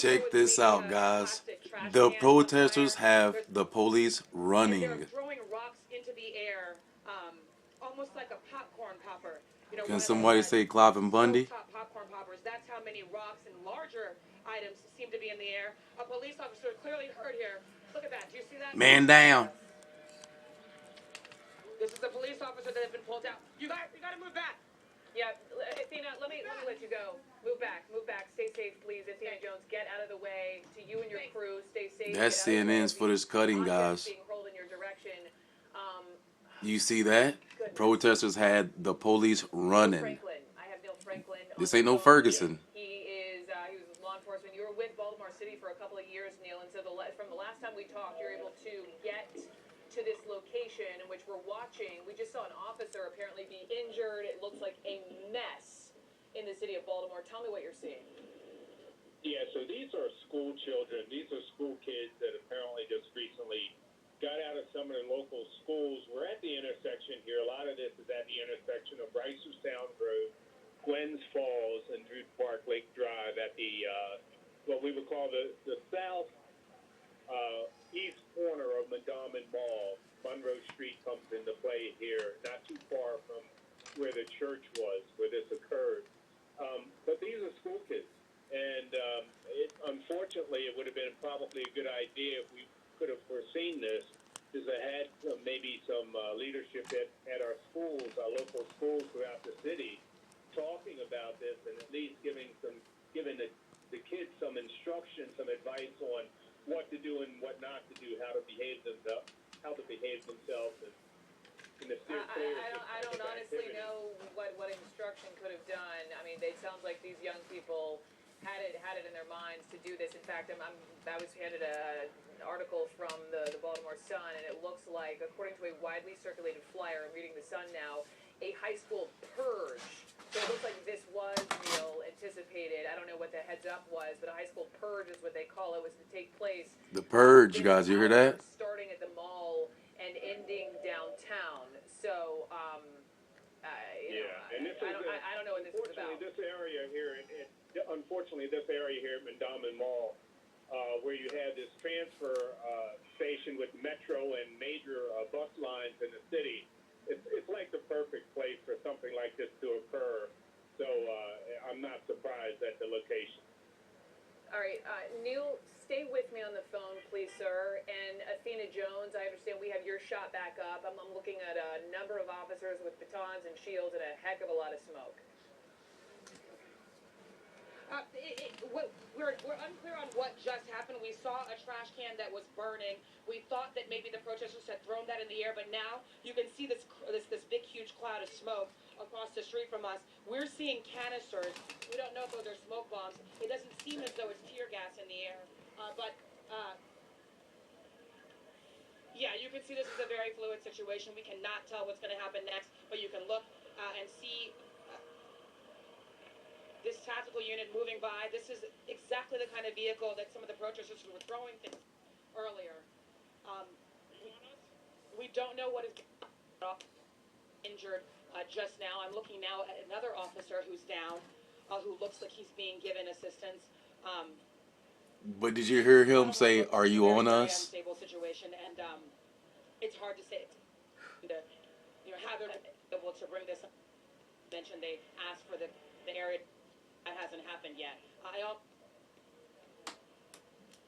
Check this out, guys. The protesters have the police running. Throwing rocks into the air, almost like a popcorn popper. You know, Can somebody say Clive and Bundy? Popcorn poppers. That's how many rocks and larger items seem to be in the air. A police officer clearly heard here. Look at that. Do you see that? Man down. This is a police officer that has been pulled out. You got to move back. Yeah, Athena, let me let you go. Move back. Stay safe, please. Athena Jones, get out of the way. To you and your crew, stay safe. That's CNN's footage cutting, guys. You see that? Protesters had the police running. This ain't no Ferguson. He was law enforcement. You were with Baltimore City for a couple of years, Neil, and so from the last time we talked, you're able to get to this location in which we're watching. We just saw an officer apparently be injured. It looks like a mess in the city of Baltimore. Tell me what you're seeing. Yeah, so these are school children. These are school kids that apparently just recently got out of some of the local schools. We're at the intersection here. A lot of this is at the intersection of Reisterstown Road, Glens Falls, and Drew Park Lake Drive at the what we would call the south east corner of Mondawmin Mall. Monroe Street comes into play here, not too far from where the church was, where this occurred. But these are school kids, and unfortunately, it would have been probably a good idea if we could have foreseen this, is I had maybe some leadership at our schools, our local schools throughout the city, talking about this and at least giving the kids some instruction, some advice on what to do and what not to do, how to behave themselves, and if they're clear. I don't honestly know what instruction could have done. I mean, it sounds like these young people had it in their minds to do this. In fact, I was handed an article from the Baltimore Sun, and it looks like, according to a widely circulated flyer, I'm reading the Sun now, a high school purge. So it looks like this was anticipated. I don't know what the heads up was, but a high school purge is what they call it, was to take place. The purge, guys, you hear that? Starting at the mall and ending downtown. So, and this I don't know what this is about. This area here, unfortunately, this area here at Mondawmin Mall, where you had this transfer station with metro and major bus lines in the city, it's like the perfect place for something like this to occur. So I'm not surprised at the location. All right, Neil, stay with me on the phone, please, sir. And Athena Jones, I understand we have your shot back up. I'm looking at a number of officers with batons and shields and a heck of a lot of smoke. We're unclear on what just happened. We saw a trash can that was burning. We thought that maybe the protesters had thrown that in the air, but now you can see this big, huge cloud of smoke across the street from us. We're seeing canisters. We don't know if those are smoke bombs. It doesn't seem as though it's tear gas in the air, yeah, you can see this is a very fluid situation. We cannot tell what's going to happen next, but you can look and see this tactical unit moving by. This is exactly the kind of vehicle that some of the protesters who were throwing things earlier. We don't know what is injured just now. I'm looking now at another officer who's down, who looks like he's being given assistance. But did you hear him say, "Are you on us?" Unstable situation, and it's hard to say. How they're able to bring this. Mentioned they asked for the area. That hasn't happened yet.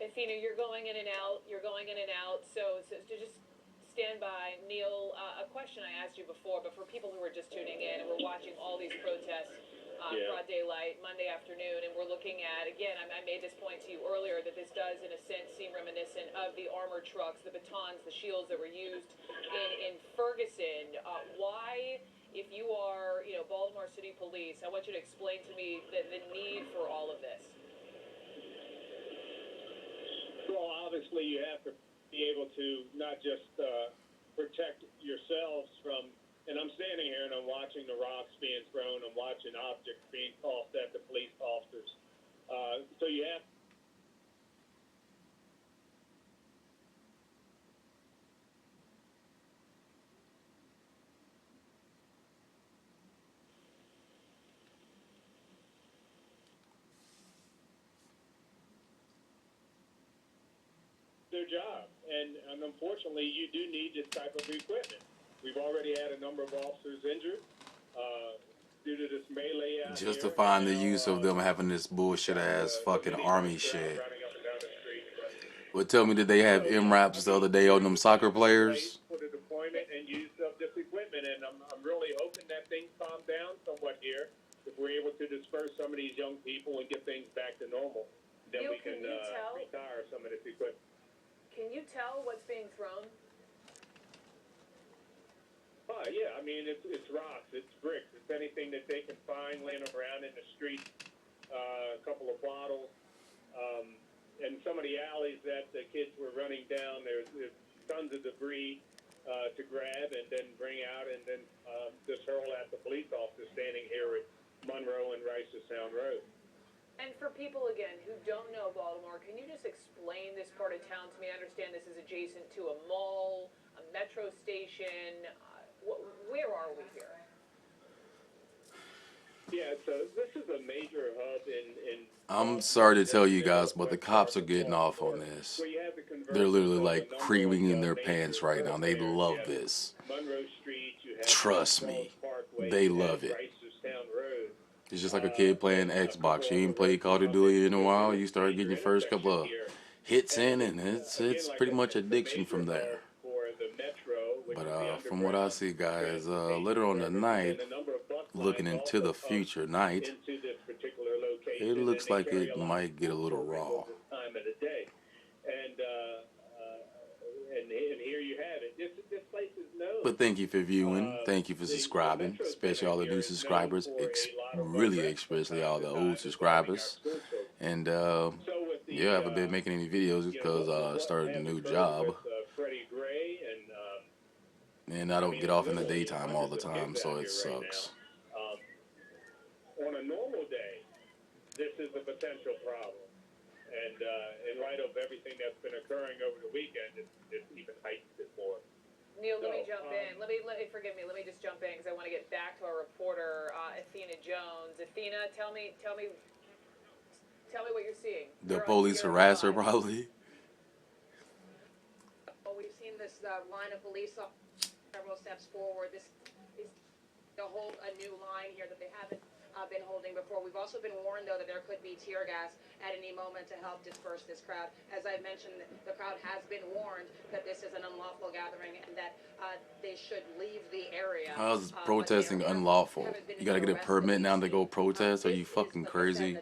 Athena, you're going in and out. So just stand by. Neil, a question I asked you before, but for people who are just tuning in and we're watching all these protests broad daylight, Monday afternoon, and we're looking at, again, I made this point to you earlier, that this does, in a sense, seem reminiscent of the armored trucks, the batons, the shields that were used in Ferguson. Why, if you are, Baltimore City Police, I want you to explain to me the need for all of this. Well, obviously, you have to be able to not just protect yourselves from, and I'm standing here and I'm watching the rocks being thrown, I'm watching objects being tossed at the police officers. So you have. job. And unfortunately, you do need this type of equipment. We've already had a number of officers injured due to this melee out Justifying the here. use of them having this bullshit ass fucking army shit. But tell me, did they have MRAPs the other day on them soccer players? For the deployment and use of this equipment, and I'm really hoping that things calm down somewhat here. If we're able to disperse some of these young people and get things back to normal, then Neil, we can retire some of this equipment. Can you tell what's being thrown? Yeah, I mean, it's rocks, it's bricks, it's anything that they can find laying around in the street, a couple of bottles, and some of the alleys that the kids were running down, there's tons of debris to grab and then bring out and then just hurl at the police officer standing here at Monroe and Rice-Sound Road. And for people, again, who don't know Baltimore, can you just explain this part of town to me? I understand this is adjacent to a mall, a metro station. Where are we here? Yeah, so this is a major hub in I'm sorry to tell you guys, but the cops are getting off on this. They're literally like creaming in their pants right now. They love this. Trust me, they love it. It's just like a kid playing Xbox. You ain't played Call of Duty in a while. You start getting your first couple of hits in, and it's pretty much addiction from there. But from what I see, guys, later on tonight, looking into the future night, it looks like it might get a little raw. And here you have it. This place is known. But thank you for viewing. Thank you for subscribing, especially all the new subscribers, really especially all the old subscribers. And yeah, I haven't been making any videos because I started a new job. And I don't get off in the daytime all the time, so it sucks. On a normal day, this is a potential problem. And in light of everything that's been occurring over the weekend, it's even heightened it more. Neil, let me jump in. Let me forgive me. Let me just jump in because I want to get back to our reporter, Athena Jones. Athena, tell me what you're seeing. The police harass her, probably. Well, we've seen this line of police several steps forward. This is to hold a new line here that they haven't been holding before. We've also been warned, though, that there could be tear gas at any moment to help disperse this crowd. As I mentioned, the crowd has been warned that this is an unlawful gathering and that they should leave the area. How's protesting unlawful? You gotta get a permit now to go protest? Are you fucking crazy?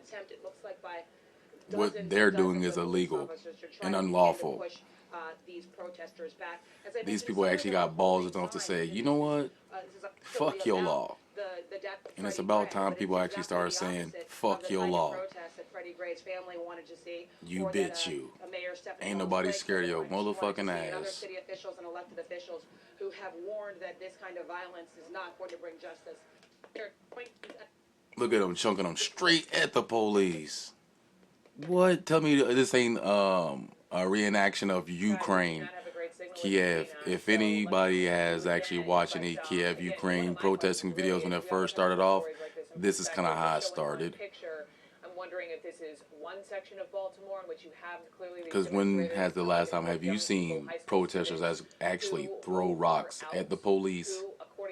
What they're doing is illegal and unlawful. These people actually got balls enough to say, you know what? Fuck your law. And it's about time people actually start saying, fuck your law. You bitch you. Ain't nobody scared of your motherfucking ass. City officials and elected officials who have warned that this kind of violence is not going to bring justice. Look at them chunking them straight at the police. What? Tell me this ain't a reenaction of Ukraine, Kiev. If anybody has actually watched any Kiev, Ukraine protesting videos when it first started off, this is kind of how it started. I'm wondering if this is one section of Baltimore in which you have clearly. Because when has the last time have you seen protesters actually throw rocks at the police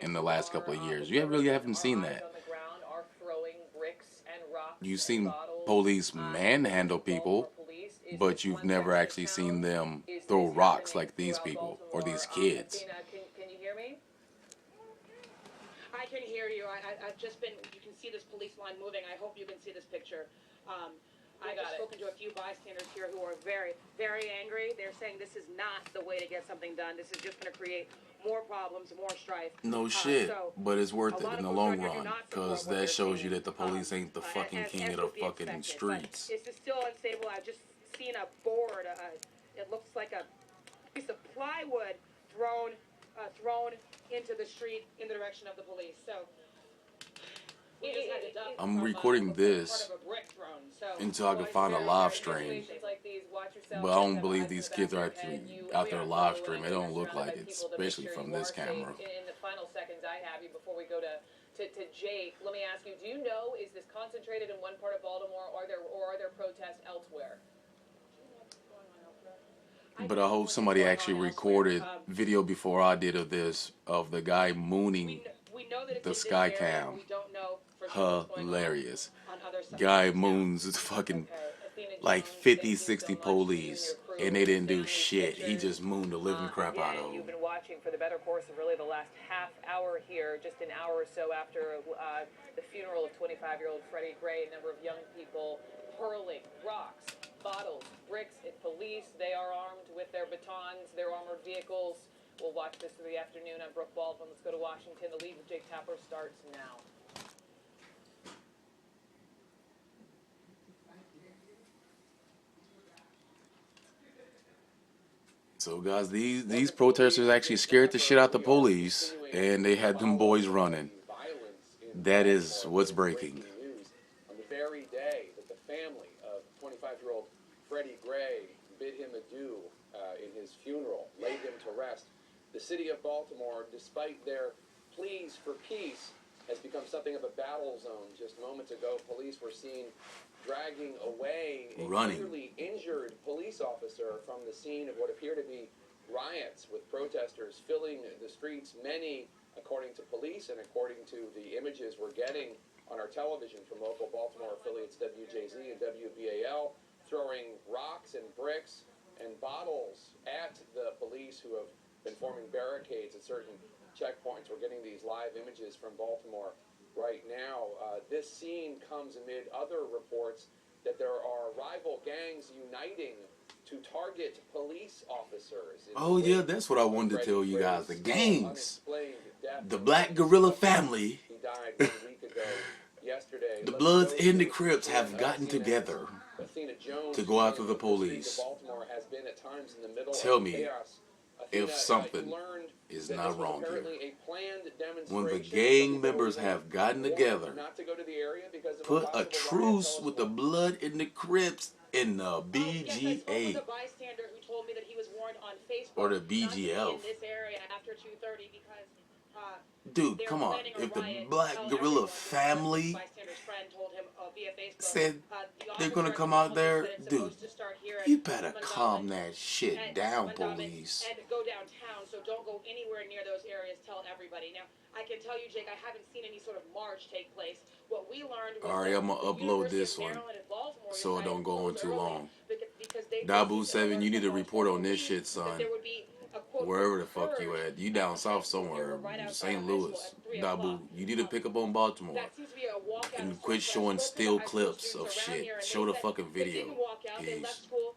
in the last couple of years? You really haven't seen that. You've seen police manhandle people, but you've never actually seen them throw rocks like these people or these kids. Can you hear me? I can hear you. I've just been, you can see this police line moving. I hope you can see this picture. I've just spoken to a few bystanders here who are very, very angry. They're saying this is not the way to get something done. This is just going to create more problems, more strife. No shit, but it's worth it in the long run, because that shows you that the police ain't the fucking king of the fucking streets. This is still unstable. I've just seen a board. It looks like a piece of plywood thrown into the street in the direction of the police. So I'm recording this until I can find a live stream, but I don't believe these kids are actually out there live streaming. They don't look like it, especially from this camera. In the final seconds I have you before we go to Jade, let me ask you, do you know, is this concentrated in one part of Baltimore or are there protests elsewhere? But I hope somebody actually recorded video before I did of this, of the guy mooning We know that it's the in this sky area, cam. we don't know for sure what's going on Hilarious. on other sides Guy of town. moons fucking Athena like Jones, 50, thank you 60 so much to you and police, your crew and they for didn't do sending these shit. He pictures. just mooned the living crap out of Again, you've them. been watching for the better course of really the last half hour here, just an hour or so after the funeral of 25-year-old Freddie Gray. A number of young people hurling rocks, bottles, bricks at police. They are armed with their batons, their armored vehicles. We'll watch this through the afternoon. I'm Brooke Baldwin. Let's go to Washington. The lead with Jake Tapper starts now. So guys, these protesters actually scared the shit out the police, and they had them boys running. That is what's breaking. On the very day that the family of 25-year-old Freddie Gray bid him adieu in his funeral, laid him to rest, the city of Baltimore, despite their pleas for peace, has become something of a battle zone. Just moments ago, police were seen dragging away a clearly injured police officer from the scene of what appear to be riots, with protesters filling the streets. Many, according to police and according to the images we're getting on our television from local Baltimore affiliates WJZ and WBAL, throwing rocks and bricks and bottles at the police who have been forming barricades at certain checkpoints. We're getting these live images from Baltimore right now. This scene comes amid other reports that there are rival gangs uniting to target police officers. Oh yeah, that's what I wanted to tell you guys. The gangs, the Black Guerrilla family, He died 1 week ago yesterday. the Bloods and the Crips have gotten together Athena Jones, to go after the street of police. Baltimore, has been at times in the middle Tell of me chaos. if Athena, something learned is that not this was wrong here. apparently a planned When the demonstration. gang members have gotten together, Not to go to the area because of put a possible truce riot. with the Blood and the Crips and the Yes, I spoke with BGA a bystander who told me that he was warned on Facebook or the not to be BGL. in this area after 2:30 because Dude, they're come on. planning a If the riot. Black Tell Guerrilla everyone. family Bystander's friend told him via Facebook, said the they're gonna officer come told out us there, that it's dude, supposed to start here at you better Mandamit calm that shit and down, Mandamit police. and go downtown, so don't go anywhere near those areas. Tell everybody. Now, I can tell you, Jake, I haven't seen any sort of march take place. What we learned was Alright, that I'm gonna the upload University this of one Maryland and Baltimore so it decided don't to go on close too early long. because they Dabu7, you need to alerts report on this believed shit, that son. there would be a quote, Wherever the fuck you purge at. You down the south high school here, somewhere, right outside St. of high school Louis. at 3 Dabu, o'clock. you need to pick up on Baltimore. That seems to be a walkout And of quit sorts. I showing spoke to the still high school clips students of around shit. here, and Show they the said fucking they video. didn't walk out. They left Peace. school